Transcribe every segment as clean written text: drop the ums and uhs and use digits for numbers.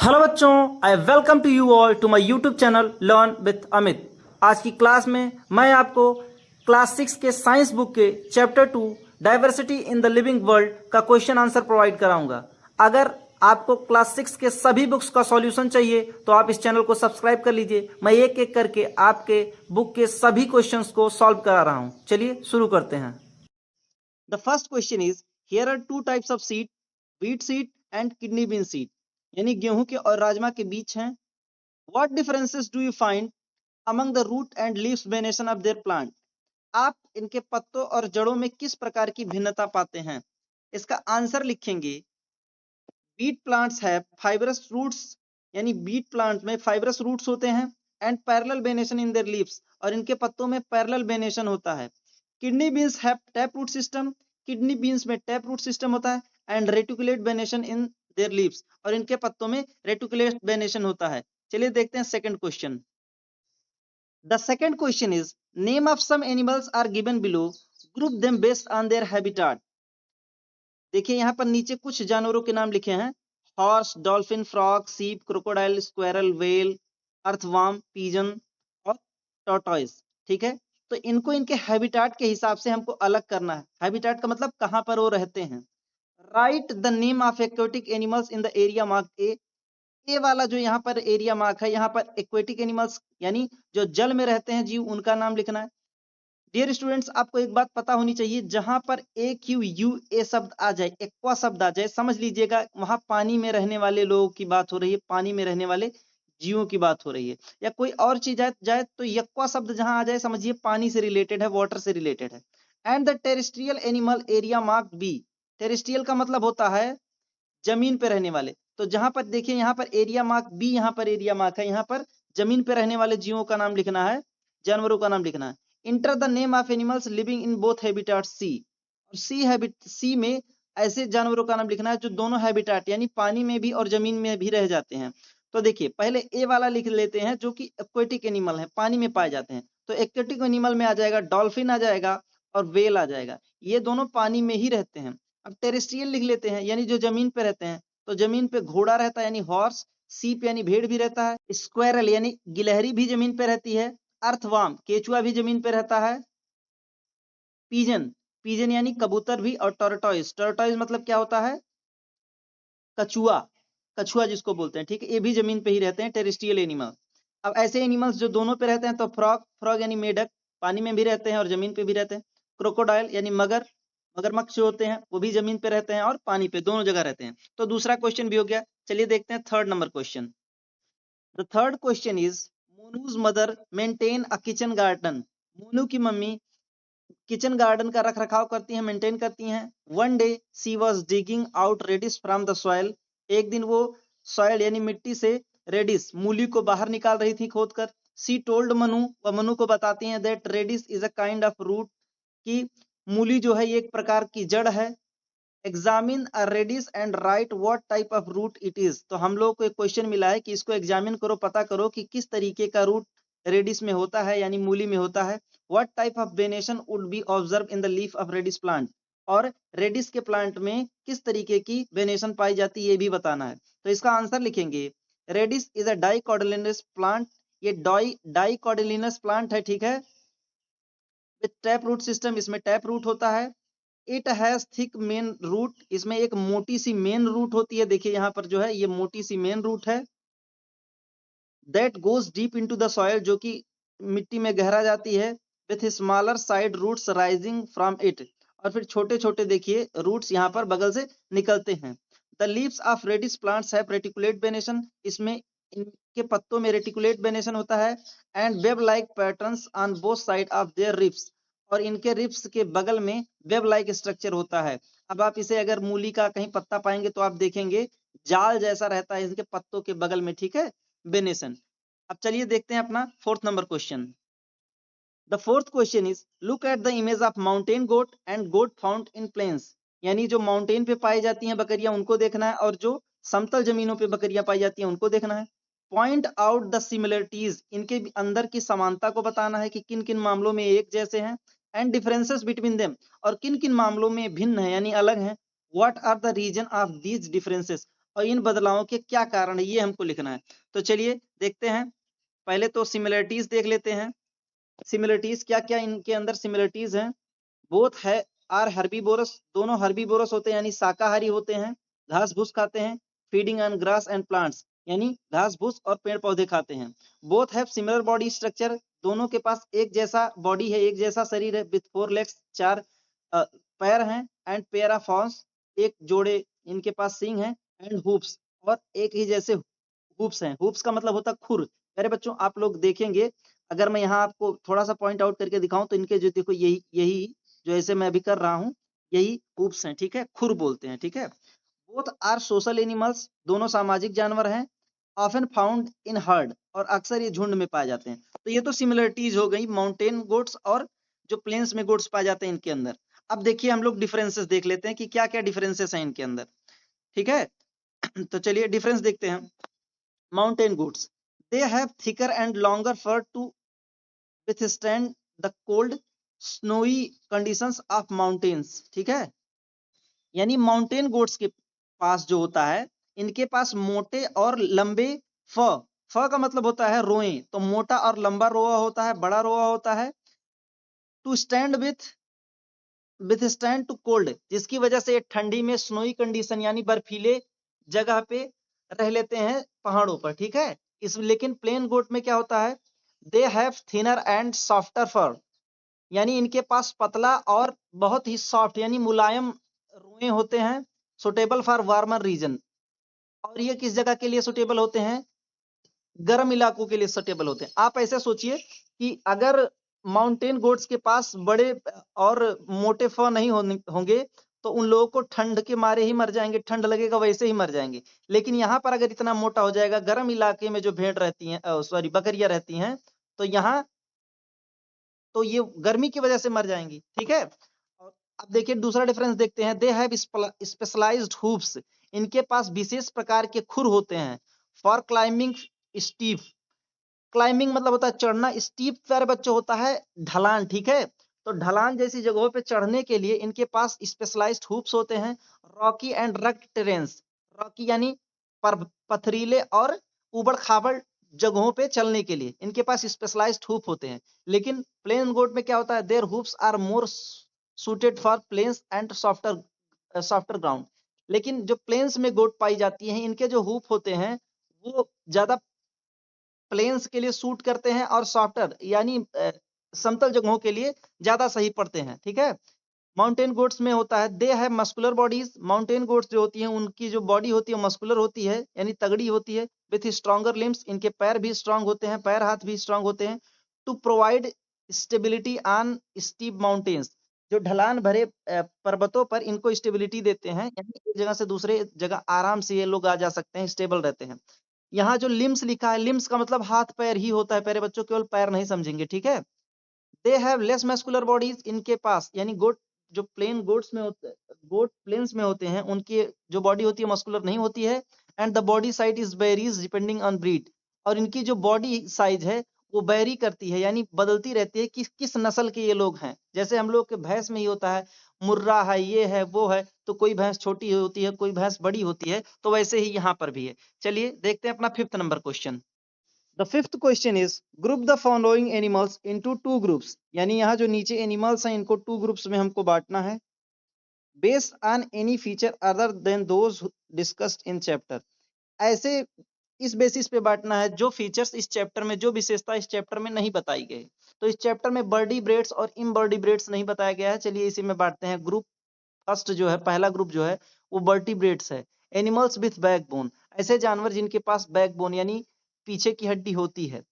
Hello बच्चों, I welcome to you all to my YouTube channel learn with Amit. आज की class में मैं आपको क्लास 6 के साइंस बुक के chapter 2 diversity in the living world का क्वेश्चन आंसर प्रोवाइड कराऊंगा। अगर आपको क्लास 6 के सभी बुक्स का सॉल्यूशन चाहिए तो आप इस चैनल को सब्सक्राइब कर लीजिए। मैं एक एक करके आपके बुक के सभी क्वेश्चंस को सॉल्व करा रहा हूँ। चलिए शुरू करते हैं। The first question is, here are two types of seed, wheat seed and kidney bean seed, यानी गेहूं के और राजमा के बीच हैं। What differences do you find among the root and leaves venation of their plant? आप इनके पत्तों और जड़ों में किस प्रकार की भिन्नता पाते हैं? इसका आंसर लिखेंगे, beet plants have fibrous roots, यानी बीट प्लांट में फाइबरस रूट्स होते हैं, and parallel venation in their leaves, और इनके पत्तों में पैरेलल वेनेशन होता है। Kidney beans have tap root system, kidney beans में टैप रूट सिस्टम होता है, and reticulate venation in their leaves, और इनके पत्तों में रेटिकुलेट वेनेशन होता है। चलिए देखते हैं second question. The second question is, name of some animals are given below, group them based on their habitat. देखिए यहाँ पर नीचे कुछ जानवरों के नाम लिखे हैं, horse, dolphin, frog, sheep, crocodile, squirrel, whale, earthworm, pigeon और टॉर्टॉइस। ठीक है, तो इनको इनके हैबिटेट के हिसाब से हमको अलग करना है। हैबिटेट का मतलब कहाँ पर वो रहते हैं। Write the name of aquatic animals in the area mark A. A वाला जो यहाँ पर एरिया मार्क है, यहाँ पर एक्वेटिक एनिमल्स यानी जो जल में रहते हैं जीव, उनका नाम लिखना है। डियर स्टूडेंट्स, आपको एक बात पता होनी चाहिए, जहां पर ए क्यू यू ए शब्द आ जाए, एक्वा शब्द आ जाए, समझ लीजिएगा वहां पानी में रहने वाले लोगों की बात हो रही है, पानी में रहने वाले जीवों की बात हो रही है। या कोई और चीज जाए तो यक्वा शब्द जहां आ जाए, समझिए पानी से रिलेटेड है, वाटर से रिलेटेड है। And the terrestrial animal area mark B. Terrestrial का मतलब होता है जमीन पे रहने वाले। तो जहां पर देखिए, यहाँ पर एरिया मार्क बी, यहाँ पर एरिया मार्क है, यहाँ पर जमीन पे रहने वाले जीवों का नाम लिखना है, जानवरों का नाम लिखना है। Enter the name of animals living in both habitat C. और सी में ऐसे जानवरों का नाम लिखना है जो दोनों हैबिटेट यानी पानी में भी और जमीन में भी रह जाते हैं। तो देखिए पहले ए वाला लिख लेते हैं जो कि एक्वेटिक एनिमल है, पानी में पाए जाते हैं। तो एक्वेटिक एनिमल में आ जाएगा डॉल्फिन आ जाएगा और वेल आ जाएगा, ये दोनों पानी में ही रहते हैं। अब टेरेस्ट्रियल लिख लेते हैं, यानी जो जमीन पे रहते हैं। तो जमीन पे घोड़ा रहता है यानी हॉर्स, सीप यानी भेड़ भी रहता है, स्क्वेरल यानी गिलहरी भी जमीन पे रहती है, अर्थवर्म केचुआ भी जमीन पे रहता है, पीजन पीजन यानी कबूतर भी, और टॉर्टॉइस टॉर्टॉइस मतलब क्या होता है, कछुआ, कछुआ जिसको बोलते हैं। ठीक है, ये भी जमीन पे ही रहते हैं, टेरेस्ट्रियल एनिमल। अब ऐसे एनिमल्स जो दोनों पे रहते हैं, तो फ्रॉग यानी मेढक, पानी में भी रहते हैं और जमीन पे भी रहते हैं। क्रोकोडाइल यानी मगरमच्छ जो होते हैं वो भी जमीन पे रहते हैं और पानी पे, दोनों जगह रहते हैं। तो दूसरा क्वेश्चन भी हो गया। चलिए देखते हैं third number question. The third question is, Monu's mother maintain a kitchen garden. Monu की मम्मी किचन गार्डन का रख रखाव करती हैं, मेंटेन करती हैं। One day she was digging out radish from the soil. एक दिन वो सॉइल यानी मिट्टी से रेडिस, मूली को बाहर निकाल रही थी खोदकर। सी टोल्ड मनु, वह मनु को बताती हैं, that radish is a kind of root, कि मूली जो है ये एक प्रकार की जड़ है। Examine a radish and write what type of root it is. तो हम लोग को एक क्वेश्चन मिला है कि इसको एग्जामिन करो, पता करो कि किस तरीके का रूट रेडिस में होता है यानी मूली में होता है। What type of venation would be observe in the leaf of radish plant, और रेडिस के प्लांट में किस तरीके की वेनेशन पाई जाती है ये भी बताना है। तो इसका आंसर लिखेंगे, radish is a dicotyledonous plant, ये डाइकोटिलिनस प्लांट है। ठीक है, विथ टैप रूट सिस्टम, इसमें टैप रूट होता है। It has thick main root, इसमें एक मोटी सी मेन रूट होती है। देखिए यहाँ पर जो है ये मोटी सी मेन रूट है। That goes deep into the soil, जो कि मिट्टी में गहरा जाती है। With smaller side roots rising from it, और फिर छोटे छोटे देखिए रूट्स यहाँ पर बगल से निकलते हैं। The leaves of radish plants have reticulate venation, इसमें इनके पत्तों में रेटिकुलेट वेनेशन होता है। And web like patterns on both side of their ribs, और इनके रिप्स के बगल में वेब लाइक स्ट्रक्चर होता है। अब आप इसे अगर मूली का कहीं पत्ता पाएंगे तो आप देखेंगे जाल जैसा रहता है इसके पत्तों के बगल में। ठीक है, वेनेशन। अब चलिए देखते हैं अपना fourth number question. The fourth question is, look at the image of mountain goat and goat found in plains, यानी जो माउंटेन पे पाई जाती हैं बकरियां उनको देखना है, और जो समतल जमीनों पे बकरियां पाई जाती हैं उनको देखना है। पॉइंट आउट द सिमिलरिटीज, इनके अंदर की समानता को बताना है कि किन किन मामलों में एक जैसे हैं। एंड डिफरेंसेस बिटवीन देम, और किन किन मामलों में भिन्न है यानी अलग हैं। What are the reason of these differences, और इन बदलावों के क्या कारण है ये हमको लिखना है। तो चलिए देखते हैं। पहले तो सिमिलरिटीज देख लेते हैं। सिमिलरिटीज क्या क्या इनके अंदर सिमिलरिटीज हैं। बोथ है आर हर्बीवोरस, दोनों हर्बीवोरस होते हैं यानी शाकाहारी होते हैं, घास फूस खाते हैं, feeding on grass and plants यानी घास फूस और पेड़ पौधे खाते हैं। Both have similar body structure, दोनों के पास एक जैसा बॉडी है, एक जैसा शरीर है, विथ 4 लेग्स, 4 पैर हैं, एंड पेयर ऑफ हॉर्न्स, एक जोड़े इनके पास सींग हैं, एंड हूप्स, और एक ही जैसे हूप्स हैं। हूप्स का मतलब होता है खुर। अरे बच्चों आप लोग देखेंगे, अगर मैं यहाँ आपको थोड़ा सा पॉइंट आउट करके दिखाऊं तो इनके जो देखो यही यही जो ऐसे मैं अभी कर रहा हूं यही हूप्स हैं, ठीक है, खुर बोलते हैं, ठीक है। बोथ आर सोशल एनिमल्स, दोनों सामाजिक जानवर हैं, ऑफन फाउंड इन हर्ड, और अक्सर ये झुंड में पाए जाते हैं। तो ये तो सिमिलरिटीज हो गई माउंटेन गोट्स और जो प्लेन्स में गोट्स पाए जाते हैं इनके अंदर। अब देखिए हम लोग डिफरेंसेस देख लेते हैं कि क्या क्या डिफरेंसेस हैं इनके अंदर, ठीक है। तो चलिए डिफरेंस देखते हैं। Mountain goats, they have thicker and longer fur to withstand the cold snowy conditions of mountains, ठीक है। यानी माउंटेन गोट्स के पास जो होता है, इनके पास मोटे और लंबे फ फ का मतलब होता है रोए, तो मोटा और लंबा रोआ होता है, बड़ा रोआ होता है। To stand with stand to cold, जिसकी वजह से ठंडी में स्नोई कंडीशन यानी बर्फीले जगह पे रह लेते हैं पहाड़ों पर, ठीक है। इस लेकिन प्लेन गोट में क्या होता है, they have thinner and softer fur, यानी इनके पास पतला और बहुत ही सॉफ्ट यानी मुलायम रुएं होते हैं। सुटेबल फॉर वार्मर रीजन, और ये किस जगह के लिए सुटेबल होते हैं, गर्म इलाकों के लिए सुटेबल होते हैं। आप ऐसे सोचिए कि अगर माउंटेन गोट्स के पास बड़े और मोटे फर नहीं होंगे तो उन लोगों को ठंड के मारे ही मर जाएंगे, ठंड लगेगा वैसे ही मर जाएंगे। लेकिन यहाँ पर अगर इतना मोटा हो जाएगा, गर्म इलाके में जो भेड़ रहती हैं, सॉरी बकरियां रहती हैं, तो यहाँ तो ये गर्मी की वजह से मर जाएंगी, ठीक है। और अब देखिए दूसरा डिफरेंस देखते हैं। दे हैव स्पेशलाइज्ड हूफ्स, इनके पास विशेष प्रकार के खुर होते हैं। फॉर क्लाइंबिंग स्टीप, क्लाइंबिंग मतलब होता है चढ़ना, स्टीप प्यारे बच्चों होता है ढलान, ठीक है। तो ढलान जैसी जगहों पे चढ़ने के लिए इनके पास स्पेशलाइज्ड हूप्स होते हैं। Rocky and rugged terrains, rocky यानी पथरीले और उबड़ खाबड़ जगहों पे चलने के लिए इनके पास स्पेशलाइज्ड हूप होते हैं। लेकिन प्लेन गोट में क्या होता है, their hoofs are more suited for plains and softer ground. लेकिन जो प्लेन्स में गोट पाई जाती हैं, इनके जो हूप होते हैं वो ज्यादा प्लेन्स के लिए सूट करते हैं और सॉफ्टर यानी समतल जगहों के लिए ज्यादा सही पड़ते हैं, ठीक है। माउंटेन गोट्स में होता है दे है मस्कुलर बॉडीज, माउंटेन गोट्स जो होती हैं उनकी जो बॉडी होती है मस्कुलर होती है यानी तगड़ी होती है। विथ स्ट्रॉन्गर लिम्स, इनके पैर भी स्ट्रांग होते हैं, पैर हाथ भी स्ट्रांग होते हैं। To provide stability on steep mountains, जो ढलान भरे पर्वतों पर इनको स्टेबिलिटी देते हैं, यानी एक जगह से दूसरे जगह आराम से ये लोग आ जा सकते हैं, स्टेबल रहते हैं। यहाँ जो लिम्स लिखा है, लिम्स का मतलब हाथ पैर ही होता है प्यारे बच्चों, केवल पैर नहीं समझेंगे, ठीक है। They have less muscular bodies, इनके पास यानी गोट जो प्लेन गोट्स में होते गोट प्लेन्स में होते हैं उनकी जो बॉडी होती है मस्कुलर नहीं होती है। And the body size is varies depending on breed, और इनकी जो बॉडी साइज है वो वेरी करती है यानी बदलती रहती है कि किस नस्ल के ये लोग हैं। जैसे हम लोग के भैंस में ही होता है, मुर्रा है, ये है, वो है, तो कोई भैंस छोटी होती है, कोई भैंस बड़ी होती है, तो वैसे ही यहाँ पर भी है। चलिए देखते हैं अपना 5th number question. The 5th question is group the following animals into 2 groups, यानी यहाँ जो नीचे एनिमल्स हैं इनको 2 ग्रुप्स में हमको बांटना है। Based on any feature other than those discussed in chapter, ऐसे इस बेसिस पे बांटना है जो फीचर्स इस चैप्टर में, जो विशेषता इस चैप्टर में नहीं बताई गई। तो इस चैप्टर में बर्डीब्रेट्स और इनबर्डीब्रेट्स नहीं बताया गया है। चलिए इसी में बांटते हैं। ग्रुप फर्स्ट जो है, पहला ग्रुप जो है वो वर्टिब्रेट्स है। एनिमल्स विथ बैकबोन, ऐसे जानवर जिनके पास बैकबोन यानी पीछे की हड्डी होती है।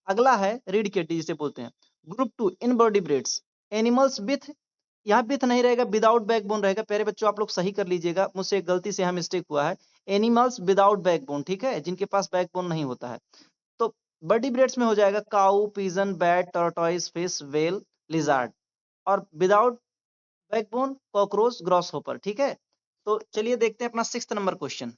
अगला है रीढ़ की हड्डी जिसे बोलते हैं। ग्रुप 2 इनवर्टिब्रेट्स, एनिमल्स विथ, यहाँ विथ नहीं रहेगा, विदाउट बैकबोन रहेगा। प्यारे बच्चों आप लोग सही कर लीजिएगा, मुझसे एक गलती से यहाँ मिस्टेक हुआ है। एनिमल्स विदाउट बैकबोन, ठीक है, जिनके पास बैकबोन नहीं होता है। तो वर्टिब्रेट्स में हो जाएगा cow, pigeon, bat, tortoise, fish, whale, lizard. और विदाउट बैकबोन कॉकरोच, ग्रॉसहॉपर, ठीक है। तो चलिए देखते हैं अपना 6th number question.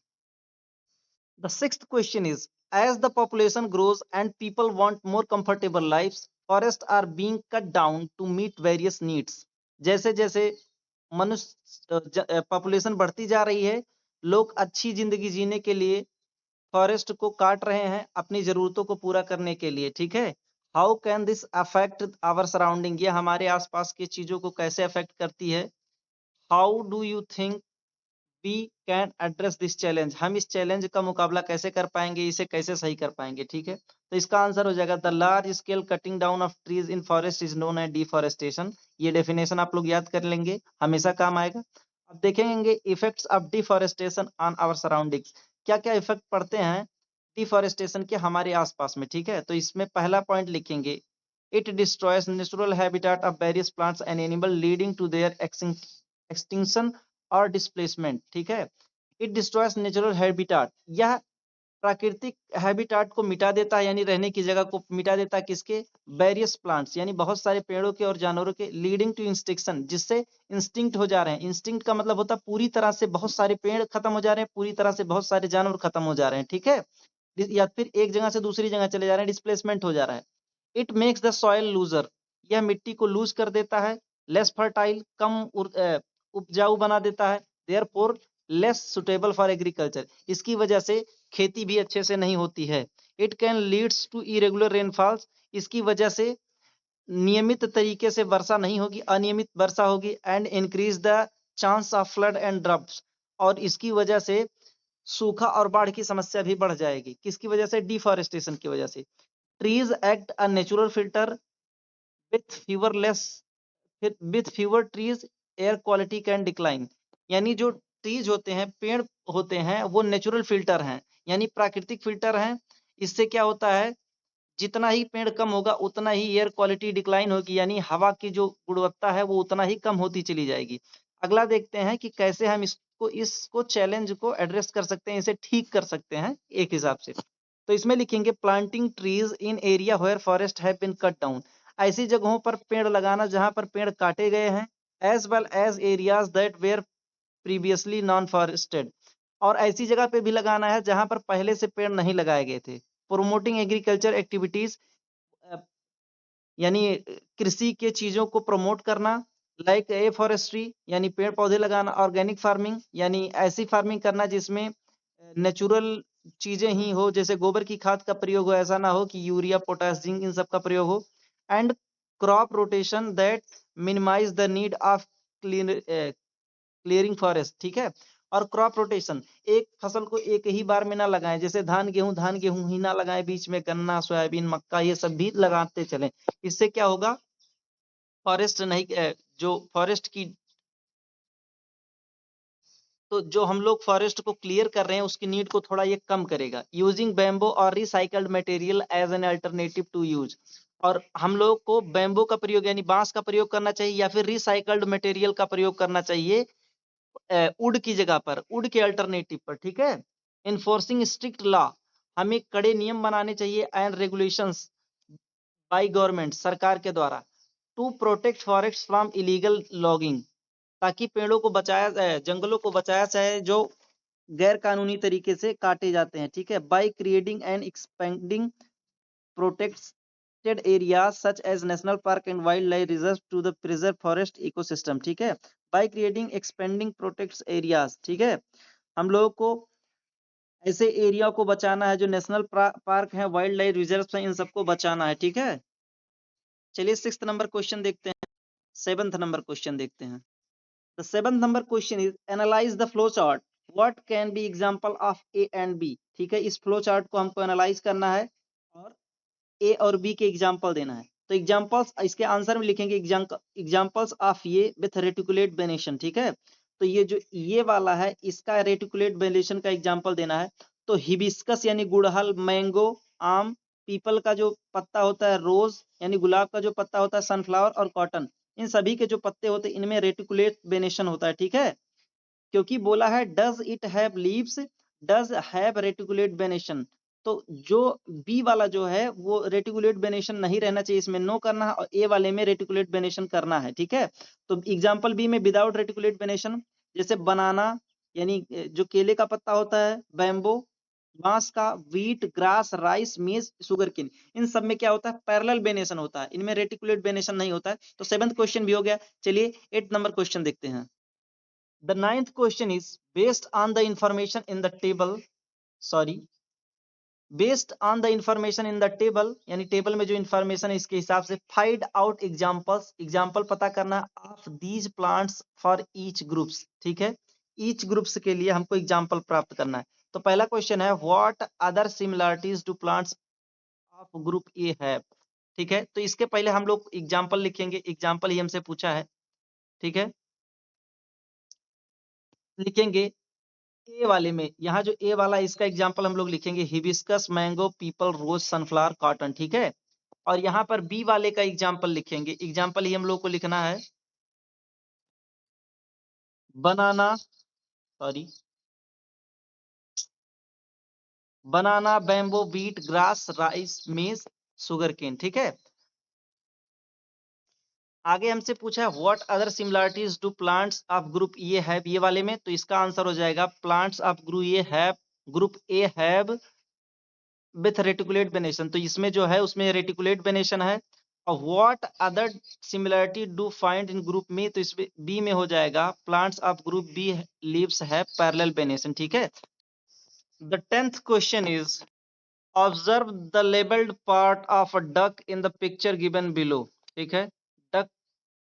The 6th question is as the population grows and people want more comfortable lifes, forest are being cut down to meet various needs. जैसे जैसे मनुष्य पॉपुलेशन बढ़ती जा रही है लोग अच्छी जिंदगी जीने के लिए फॉरेस्ट को काट रहे हैं अपनी जरूरतों को पूरा करने के लिए, ठीक है। How can this affect our surrounding, ये हमारे आसपास की चीजों को कैसे अफेक्ट करती है। How do you think we can address this challenge, हम इस चैलेंज का मुकाबला कैसे कर पाएंगे, इसे कैसे सही कर पाएंगे, ठीक है। तो इसका आंसर हो जाएगा the large scale cutting down of trees in forest is known as deforestation. ये डेफिनेशन आप लोग याद कर लेंगे, हमेशा काम आएगा। अब देखेंगे effects of deforestation on our surroundings, क्या क्या इफेक्ट पड़ते हैं डिफॉरेस्टेशन के हमारे आसपास में, ठीक है। तो इसमें पहला पॉइंट लिखेंगे, it destroys natural habitat of various plants and animal leading to their extinction और डिस्प्लेसमेंट, ठीक है। इट डिस्ट्रॉयज नेचुरल हैबिटेट, यह प्राकृतिक हैबिटेट को मिटा देता है, यानी रहने की जगह को मिटा देता है, किसके, वेरियस प्लांट्स यानी बहुत सारे पेड़ों के और जानवरों के, लीडिंग टू इंस्टिक्शन, जिससे इंस्टिंक्ट हो जा रहे हैं। इंस्टिंक्ट का मतलब होता है पूरी तरह से बहुत सारे पेड़ खत्म हो जा रहे हैं, पूरी तरह से बहुत सारे जानवर खत्म हो जा रहे हैं, ठीक है। या फिर एक जगह से दूसरी जगह चले जा रहे हैं, डिस्प्लेसमेंट हो जा रहा है। It makes the soil loser, यह मिट्टी को लूज कर देता है। लेस फर्टाइल, कम उपजाऊ बना देता है। Therefore less suitable for agriculture, इसकी वजह से खेती भी अच्छे से नहीं होती है। It can leads to irregular rainfalls, इसकी वजह से नियमित तरीके से वर्षा नहीं होगी, अनियमित वर्षा होगी। And increase the chance of flood and droughts, और इसकी वजह से सूखा और बाढ़ की समस्या भी बढ़ जाएगी। किसकी वजह से, डिफॉरेस्टेशन की वजह से। Trees act a natural filter with fever less, with fever trees air quality can decline, यानी जो ट्रीज होते हैं, पेड़ होते हैं, वो नेचुरल फिल्टर हैं, यानी प्राकृतिक फिल्टर हैं। इससे क्या होता है, जितना ही पेड़ कम होगा उतना ही एयर क्वालिटी डिक्लाइन होगी, यानी हवा की जो गुणवत्ता है वो उतना ही कम होती चली जाएगी। अगला देखते हैं कि कैसे हम इसको चैलेंज को एड्रेस कर सकते हैं, इसे ठीक कर सकते हैं एक हिसाब से। तो इसमें लिखेंगे planting trees in area where forest have been cut down, ऐसी जगहों पर पेड़ लगाना जहां पर पेड़ काटे गए हैं। As well as areas that were previously non forested, और ऐसी जगह पे भी लगाना है जहां पर पहले से पेड़ नहीं लगाए गए थे। प्रोमोटिंग एग्रीकल्चर एक्टिविटीज, यानी कृषि के चीजों को प्रमोट करना। लाइक ए फॉरेस्ट्री, यानी पेड़ पौधे लगाना। ऑर्गेनिक फार्मिंग, यानी ऐसी फार्मिंग करना जिसमें नेचुरल चीजें ही हो, जैसे गोबर की खाद का प्रयोग हो, ऐसा ना हो कि यूरिया पोटास जिंक इन सब का प्रयोग हो। And crop rotation that minimize the need of clearing forest, ठीक है। और क्रॉप रोटेशन, एक फसल को एक ही बार में ना लगाएं, जैसे धान गेहूं ही ना लगाएं, बीच में गन्ना सोयाबीन मक्का ये सब भी लगाते चलें। इससे क्या होगा, फॉरेस्ट नहीं जो फॉरेस्ट की, तो जो हम लोग फॉरेस्ट को क्लियर कर रहे हैं उसकी नीड को थोड़ा ये कम करेगा। यूजिंग बैम्बो और recycled material as an alternative to use, और हम लोग को बैम्बो का प्रयोग यानी बांस का प्रयोग करना चाहिए, या फिर रिसाइकल्ड मटेरियल का प्रयोग करना चाहिए वुड की जगह पर, वुड के अल्टरनेटिव पर, ठीक है। इन्फोर्सिंग स्ट्रिक्ट लॉ, हमें कड़े नियम बनाने चाहिए एंड रेगुलेशंस बाय गवर्नमेंट, सरकार के द्वारा। To protect forest from illegal logging, ताकि पेड़ों को बचाया जाए, जंगलों को बचाया जाए जो गैर कानूनी तरीके से काटे जाते हैं, ठीक है। By creating and expanding protected areas such as national park and wildlife reserve to the preserve forest ecosystem, ठीक है। By creating expanding protect areas, ठीक है। हम लोगों को ऐसे एरिया को बचाना है जो नेशनल पार्क है, वाइल्ड लाइफ रिजर्व है, इन सबको बचाना है, ठीक है। चलिए 6th नंबर क्वेश्चन देखते हैं। 7th नंबर क्वेश्चन देखते हैं। The seventh number question is analyze the flow chart. What can be example of A and B? ठीक है, इस फ्लो चार्ट को हमको एनालाइज करना है और ए और बी के एग्जाम्पल देना है। तो एग्जाम्पल्स इसके आंसर में लिखेंगे एग्जाम्पल्स ऑफ ये विथ रेटिकुलेट वेनेशन, ठीक है। तो ये जो ये वाला है इसका रेटिकुलेट वेनेशन का एग्जाम्पल देना है। तो हिबिस्कस यानी गुड़हल, मैंगो, आम, पीपल का जो पत्ता होता है, रोज यानी गुलाब का जो पत्ता होता है, सनफ्लावर और कॉटन, इन सभी के जो पत्ते होते हैं इनमें रेटिकुलेट वेनेशन होता है, ठीक है। क्योंकि बोला है does it have leaves, does have reticulate venation, तो जो बी वाला जो है वो रेटिकुलेट वेनेशन नहीं रहना चाहिए, इसमें नो करना है, और ए वाले में रेटिकुलेट वेनेशन करना है, ठीक है। तो एग्जांपल बी में विदाउट रेटिकुलेट वेनेशन, जैसे बनाना यानी जो केले का पत्ता होता है, बैम्बो बांस का, वीट, ग्रास, राइस, मेज, शुगर केन, इन सब में क्या होता है, पैरेलल वेनेशन होता है, इनमें रेटिकुलेट वेनेशन नहीं होता है। तो 7th क्वेश्चन भी हो गया। चलिए 8th नंबर क्वेश्चन देखते हैं। The ninth question is based on the information in the table, based on the information in the table, यानी टेबल में जो इंफॉर्मेशन है इसके हिसाब से फाइंड आउट एग्जांपल्स, एग्जांपल पता करना of these plants for each groups. ठीक है, ईच ग्रुप्स के लिए हमको एग्जांपल प्राप्त करना है। तो पहला क्वेश्चन है what other similarities do plants of group A have. ठीक है, तो इसके पहले हम लोग एग्जांपल लिखेंगे, एग्जांपल ही हमसे पूछा है। ठीक है, लिखेंगे ए वाले में, यहाँ जो ए वाला इसका एग्जांपल हम लोग लिखेंगे हिबिस्कस, मैंगो, पीपल, रोज, सनफ्लावर, कॉटन। ठीक है, और यहाँ पर बी वाले का एग्जांपल लिखेंगे, एग्जांपल ही हम लोग को लिखना है बनाना, बनाना, बैम्बो, बीट, ग्रास, राइस, मेज, शुगर केन। ठीक है, आगे हमसे पूछा है what other similarities do plants of group A have, ये वाले में, तो इसका आंसर हो जाएगा plants of group A have with reticulate venation. तो इसमें जो है उसमें रेटिकुलेट वेनेशन है। और what other similarity do find in group में, तो इसमें बी में हो जाएगा plants of group B leaves have parallel venation. ठीक है, the 10th question is observe the labelled part of a duck in the picture given below. ठीक है, डक,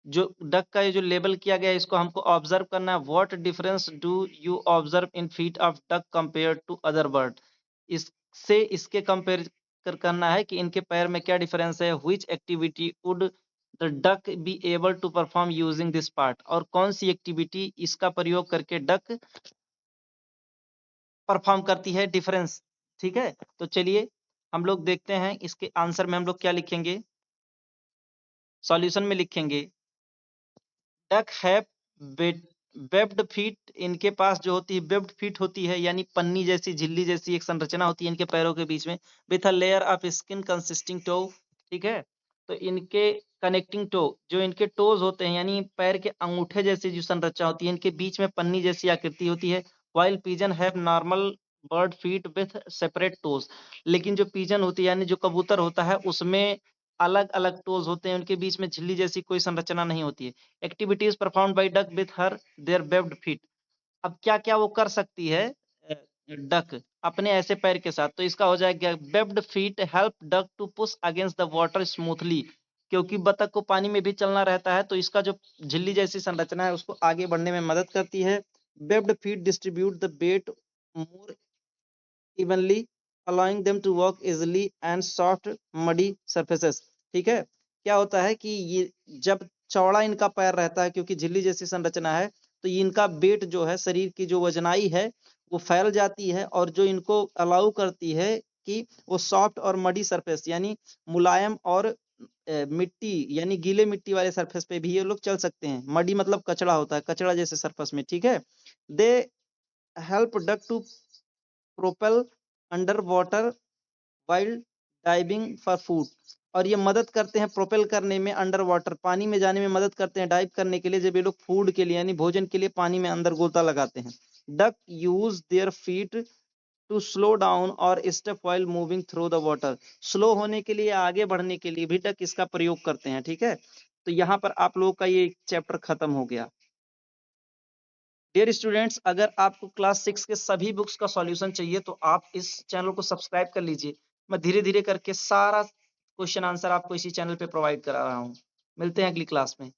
जो डक का ये जो लेबल किया गया है इसको हमको ऑब्जर्व करना है। What difference do you observe in feet of duck compare to other bird, इससे इसके कंपेयर करना है कि इनके पैर में क्या डिफरेंस है। Which activity would the duck be able to perform using this part, और कौन सी एक्टिविटी इसका प्रयोग करके डक परफॉर्म करती है, डिफरेंस। ठीक है, तो चलिए हम लोग देखते हैं इसके आंसर में हम लोग क्या लिखेंगे, सॉल्यूशन में लिखेंगे डक हैव वेब्ड फीट, इनके पास जो होती है वेब्ड फीट होती है, यानी पन्नी जैसी, झिल्ली जैसी एक संरचना होती है इनके पैरों के बीच में, with a layer of skin consisting toe. ठीक है, तो इनके कनेक्टिंग टो, जो इनके टोज होते हैं यानी पैर के अंगूठे जैसी जो संरचना होती है, इनके बीच में पन्नी जैसी आकृति होती है। While pigeon have normal bird feet with separate toes, लेकिन जो पिजन होती है यानी जो कबूतर होता है उसमें अलग अलग टोज होते हैं, उनके बीच में झिल्ली जैसी कोई संरचना नहीं होती है। Activities perform by duck with her their webbed feet, अब क्या क्या वो कर सकती है डक अपने ऐसे पैर के साथ, तो इसका हो जाएगा webbed feet help duck to push against the water smoothly, क्योंकि बतख को पानी में भी चलना रहता है तो इसका जो झिल्ली जैसी संरचना है उसको आगे बढ़ने में मदद करती है। Webbed feet distribute the weight more evenly, allowing them to walk easily and soft muddy surfaces। ठीक है, क्या होता है कि ये जब चौड़ा इनका पैर रहता है क्योंकि झिल्ली जैसी संरचना है, तो इनका वेट जो है, शरीर की जो वजनाई है वो फैल जाती है, और जो इनको अलाउ करती है कि वो सॉफ्ट और मडी सरफेस यानी मुलायम और मिट्टी यानी गीले मिट्टी वाले सरफेस पे भी ये लोग चल सकते हैं। मडी मतलब कचड़ा होता है, कचड़ा जैसे सरफेस में। ठीक है, they help duck to propel under water while diving for food, और ये मदद करते हैं प्रोपेल करने में, अंडर वाटर पानी में जाने में मदद करते हैं, डाइव करने के लिए, जब ये लोग फूड के लिए यानी भोजन के लिए पानी में अंदर गोता लगाते हैं। Duck use their feet to slow down और step while moving through the water, slow होने के लिए, आगे बढ़ने के लिए भी डक इसका प्रयोग करते हैं। ठीक है, तो यहाँ पर आप लोगों का ये चैप्टर खत्म हो गया। डियर स्टूडेंट्स, अगर आपको क्लास 6 के सभी बुक्स का सॉल्यूशन चाहिए तो आप इस चैनल को सब्सक्राइब कर लीजिए। मैं धीरे धीरे करके सारा क्वेश्चन आंसर आपको इसी चैनल पे प्रोवाइड करा रहा हूँ। मिलते हैं अगली क्लास में।